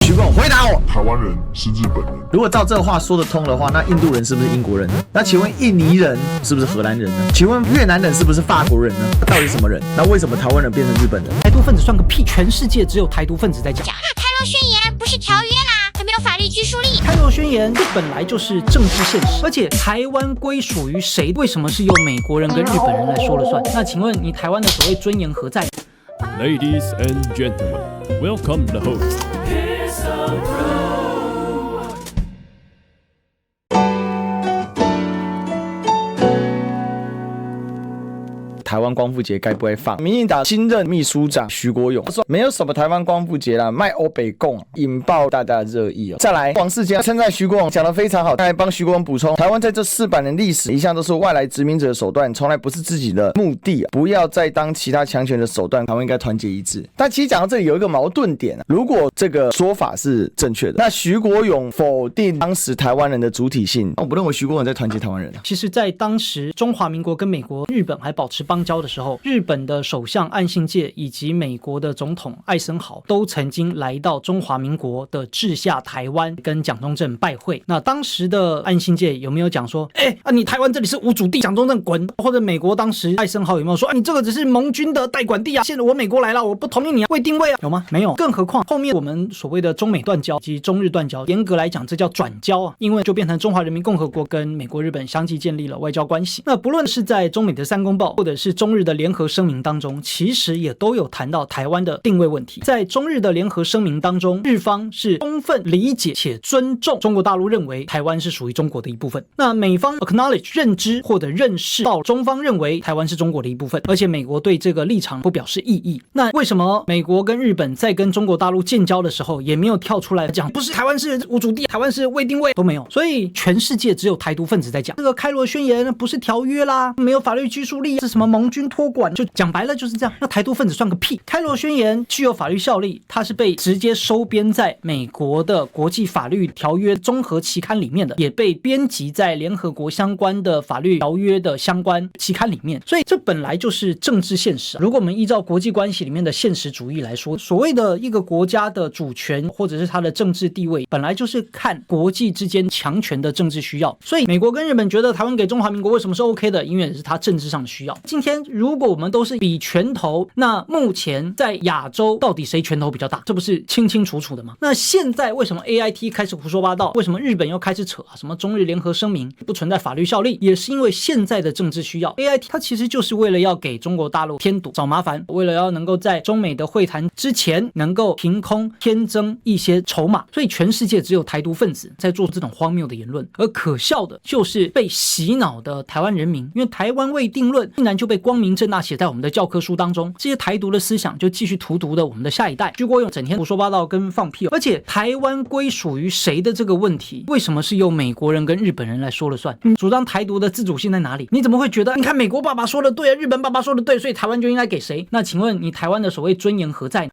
徐公回答我，台湾人是日本人。如果照这话说得通的话，那印度人是不是英国人呢？那请问印尼人是不是荷兰人呢？请问越南人是不是法国人呢？到底什么人？那为什么台湾人变成日本人？台独分子算个屁，全世界只有台独分子在讲。那开罗宣言不是条约啦，还没有法律拘束力。开罗宣言本来就是政治现实，而且台湾归属于谁？为什么是由美国人跟日本人来说了算？那请问你台湾的所谓尊严何在？ Ladies and gentlemen, welcome the host. 台湾光复节该不会放？民进党新任秘书长徐国勇说，没有什么台湾光复节啦，卖欧北共，引爆大家的热议哦。再来，王世坚称赞徐国勇讲得非常好，他还帮徐国勇补充，台湾在这400年历史一向都是外来殖民者的手段，从来不是自己的目的，不要再当其他强权的手段，台湾应该团结一致。但其实讲到这里有一个矛盾点啊，如果这个说法是正确的，那徐国勇否定当时台湾人的主体性，我不认为徐国勇在团结台湾人啊。其实，在当时中华民国跟美国、日本还保持邦交的时候，日本的首相岸信介以及美国的总统艾森豪都曾经来到中华民国的治下台湾跟蒋中正拜会。那当时的岸信介有没有讲说，你台湾这里是无主地，蒋中正滚？或者美国当时艾森豪有没有说，你这个只是盟军的代管地啊？现在我美国来了，我不同意你未定位啊？有吗？没有。更何况后面我们所谓的中美断交及中日断交，严格来讲这叫转交啊，因为就变成中华人民共和国跟美国、日本相继建立了外交关系。那不论是在中美的3公报，或者是中日的联合声明当中，其实也都有谈到台湾的定位问题。在中日的联合声明当中，日方是充分理解且尊重中国大陆认为台湾是属于中国的一部分，那美方 acknowledge 认知或者认识到中方认为台湾是中国的一部分，而且美国对这个立场不表示异议。那为什么美国跟日本在跟中国大陆建交的时候也没有跳出来讲不是台湾是无主地，台湾是未定位，都没有？所以全世界只有台独分子在讲这个开罗宣言不是条约啦，没有法律拘束力，是什么盟军托管，就讲白了就是这样。那台独分子算个屁！开罗宣言具有法律效力，它是被直接收编在美国的国际法律条约综合期刊里面的，也被编辑在联合国相关的法律条约的相关期刊里面，所以这本来就是政治现实。如果我们依照国际关系里面的现实主义来说，所谓的一个国家的主权或者是它的政治地位，本来就是看国际之间强权的政治需要。所以美国跟日本觉得台湾给中华民国为什么是 OK 的，因为是它政治上的需要。今天如果我们都是比拳头，那目前在亚洲到底谁拳头比较大，这不是清清楚楚的吗？那现在为什么 AIT 开始胡说八道，为什么日本又开始扯什么中日联合声明不存在法律效力，也是因为现在的政治需要。 AIT 它其实就是为了要给中国大陆添堵找麻烦，为了要能够在中美的会谈之前能够凭空添增一些筹码，所以全世界只有台独分子在做这种荒谬的言论。而可笑的就是被洗脑的台湾人民，因为台湾未定论竟然就被光明正大写在我们的教科书当中，这些台独的思想就继续荼毒的我们的下一代。徐国勇整天胡说八道跟放屁，而且台湾归属于谁的这个问题，为什么是由美国人跟日本人来说了算？主张台独的自主性在哪里？你怎么会觉得你看美国爸爸说的对啊，日本爸爸说的对，所以台湾就应该给谁？那请问你台湾的所谓尊严何在？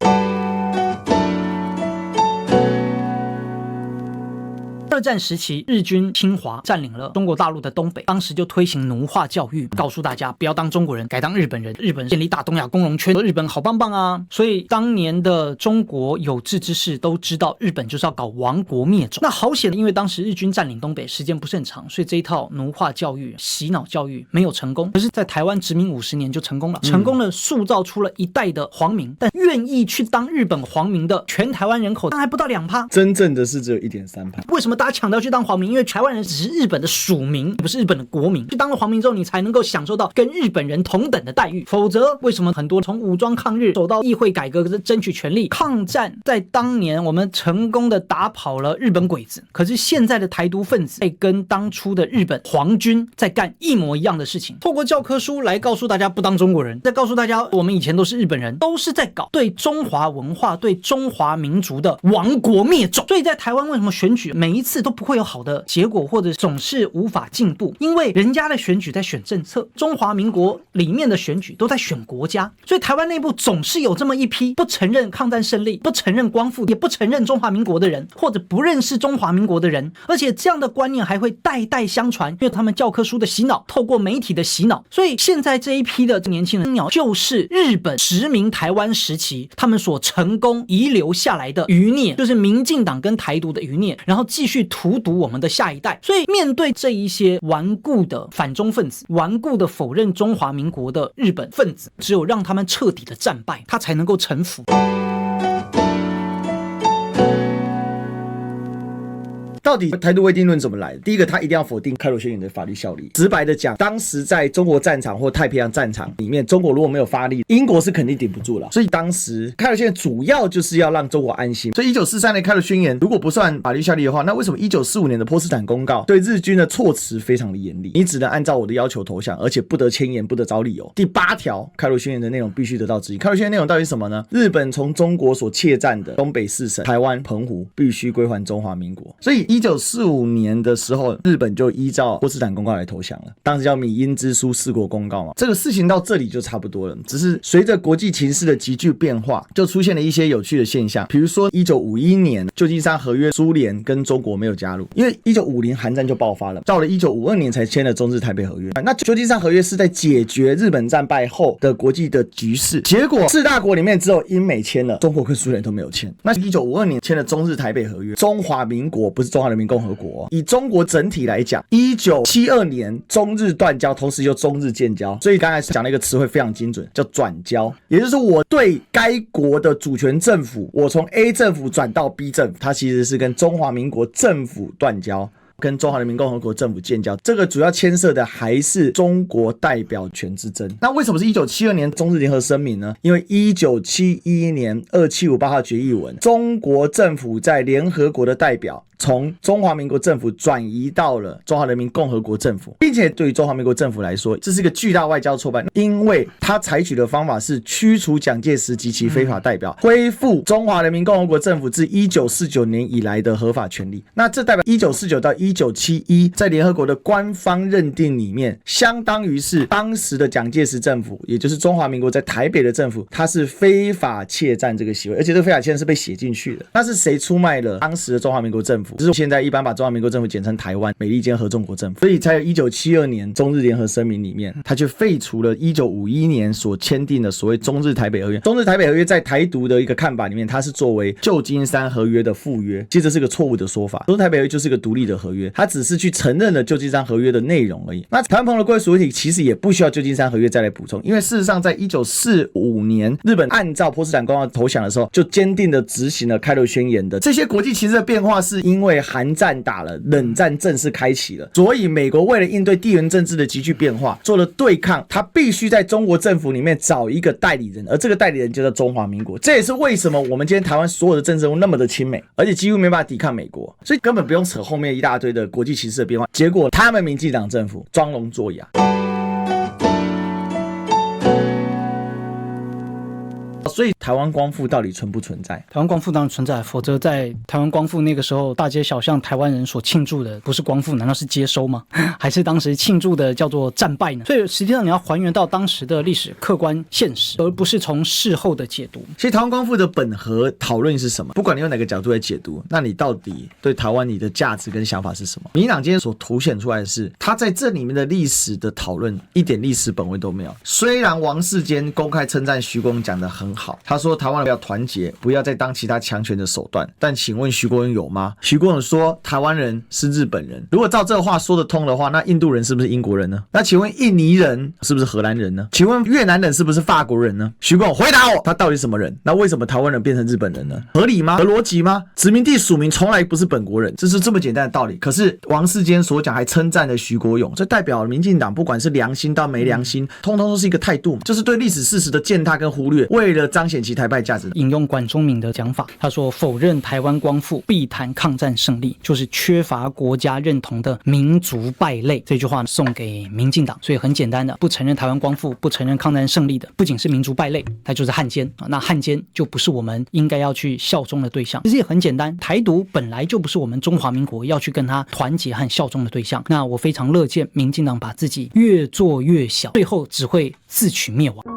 二战时期，日军侵华占领了中国大陆的东北，当时就推行奴化教育，告诉大家不要当中国人，改当日本人。日本建立大东亚共荣圈，日本好棒棒啊！所以当年的中国有志之士都知道，日本就是要搞亡国灭种。那好险，因为当时日军占领东北时间不是很长，所以这一套奴化教育、洗脑教育没有成功。可是，在台湾殖民50年就成功了，成功了塑造出了一代的皇民，但愿意去当日本皇民的全台湾人口还不到2%，真正的是只有1.3%。为什么大家强调去当皇民？因为台湾人只是日本的属民，不是日本的国民。去当了皇民之后，你才能够享受到跟日本人同等的待遇。否则，为什么很多从武装抗日走到议会改革，争取权利、抗战，在当年我们成功的打跑了日本鬼子。可是现在的台独分子在跟当初的日本皇军在干一模一样的事情，透过教科书来告诉大家不当中国人，再告诉大家我们以前都是日本人，都是在搞对中华文化、对中华民族的亡国灭种。所以在台湾为什么选举每一次次都不会有好的结果，或者总是无法进步，因为人家的选举在选政策，中华民国里面的选举都在选国家，所以台湾内部总是有这么一批不承认抗战胜利、不承认光复、也不承认中华民国的人，或者不认识中华民国的人，而且这样的观念还会代代相传，因为他们教科书的洗脑，透过媒体的洗脑，所以现在这一批的年轻人就是日本殖民台湾时期他们所成功遗留下来的余孽，就是民进党跟台独的余孽，然后继续荼毒我们的下一代。所以面对这一些顽固的反中分子，顽固的否认中华民国的日本分子，只有让他们彻底的战败，他才能够臣服。到底台独未定论怎么来的？第一个，他一定要否定开罗宣言的法律效力。直白的讲，当时在中国战场或太平洋战场里面，中国如果没有发力，英国是肯定顶不住了。所以当时开罗宣言主要就是要让中国安心。所以1943年开罗宣言如果不算法律效力的话，那为什么1945年的波茨坦公告对日军的措辞非常的严厉？你只能按照我的要求投降，而且不得迁延，不得找理由。第8条，开罗宣言的内容必须得到执行。开罗宣言内容到底是什么呢？日本从中国所窃占的东北4省、台湾、澎湖必须归还中华民国。所以1945年的时候，日本就依照波茨坦公告来投降了，当时叫米英之书四国公告嘛。这个事情到这里就差不多了，只是随着国际情势的急剧变化，就出现了一些有趣的现象。比如说1951年旧金山合约，苏联跟中国没有加入，因为1950韩战就爆发了，到了1952年才签了中日台北合约。那旧金山合约是在解决日本战败后的国际的局势，结果4大国里面只有英美签了，中国跟苏联都没有签。那1952年签了中日台北合约，中华民国不是中华人民共和国，以中国整体来讲，1972年中日断交，同时又中日建交，所以刚才讲了一个词汇非常精准，叫转交，也就是我对该国的主权政府，我从 A 政府转到 B 政府，它其实是跟中华民国政府断交，跟中华人民共和国政府建交，这个主要牵涉的还是中国代表权之争。那为什么是1972年中日联合声明呢？因为1971年2758号决议文，中国政府在联合国的代表从中华民国政府转移到了中华人民共和国政府，并且对于中华民国政府来说，这是一个巨大外交挫败，因为他采取的方法是驱除蒋介石及其非法代表，恢复中华人民共和国政府自1949年以来的合法权利。那这代表1949到1971在联合国的官方认定里面，相当于是当时的蒋介石政府，也就是中华民国在台北的政府，他是非法窃占这个席位，而且这个非法窃占是被写进去的。那是谁出卖了当时的中华民国政府？就是现在一般把中华民国政府简称台湾美利坚合众国政府，所以才有1972年中日联合声明里面，他就废除了1951年所签订的所谓中日台北合约。中日台北合约在台独的一个看法里面，它是作为旧金山合约的附约，其实这是个错误的说法。中日台北合约就是个独立的合约，它只是去承认了旧金山合约的内容而已。那台湾朋友的归属问题其实也不需要旧金山合约再来补充，因为事实上在1945年日本按照波茨坦公告投降的时候，就坚定的执行了开罗宣言的这些国际情势的变化，是因为韩战打了，冷战正式开启了，所以美国为了应对地缘政治的急剧变化，做了对抗，他必须在中国政府里面找一个代理人，而这个代理人就叫中华民国。这也是为什么我们今天台湾所有的政治人物那么的亲美，而且几乎没办法抵抗美国，所以根本不用扯后面一大堆的国际情势的变化。结果他们民进党政府装聋作哑。所以台湾光复到底存不存在？台湾光复当然存在，否则在台湾光复那个时候，大街小巷台湾人所庆祝的不是光复，难道是接收吗？还是当时庆祝的叫做战败呢？所以实际上你要还原到当时的历史客观现实，而不是从事后的解读。其实台湾光复的本核讨论是什么？不管你用哪个角度来解读，那你到底对台湾你的价值跟想法是什么？民进党今天所凸显出来的是，他在这里面的历史的讨论一点历史本位都没有。虽然王世坚公开称赞徐国勇讲得很好，他说台湾人要团结，不要再当其他强权的手段，但请问徐国勇有吗？徐国勇说台湾人是日本人，如果照这话说得通的话，那印度人是不是英国人呢？那请问印尼人是不是荷兰人呢？请问越南人是不是法国人呢？徐国勇回答我，他到底什么人？那为什么台湾人变成日本人呢？合理吗？合逻辑吗？殖民地属民从来不是本国人，这是这么简单的道理。可是王世坚所讲还称赞了徐国勇，这代表民进党不管是良心到没良心，通通都是一个态度，就是对历史事实的践踏跟忽略，为了彰显其台派价值。引用管中闵的讲法，他说否认台湾光复必谈抗战胜利，就是缺乏国家认同的民族败类。这句话送给民进党，所以很简单的，不承认台湾光复，不承认抗战胜利的，不仅是民族败类，他就是汉奸啊。那汉奸就不是我们应该要去效忠的对象。其实也很简单，台独本来就不是我们中华民国要去跟他团结和效忠的对象。那我非常乐见民进党把自己越做越小，最后只会自取灭亡。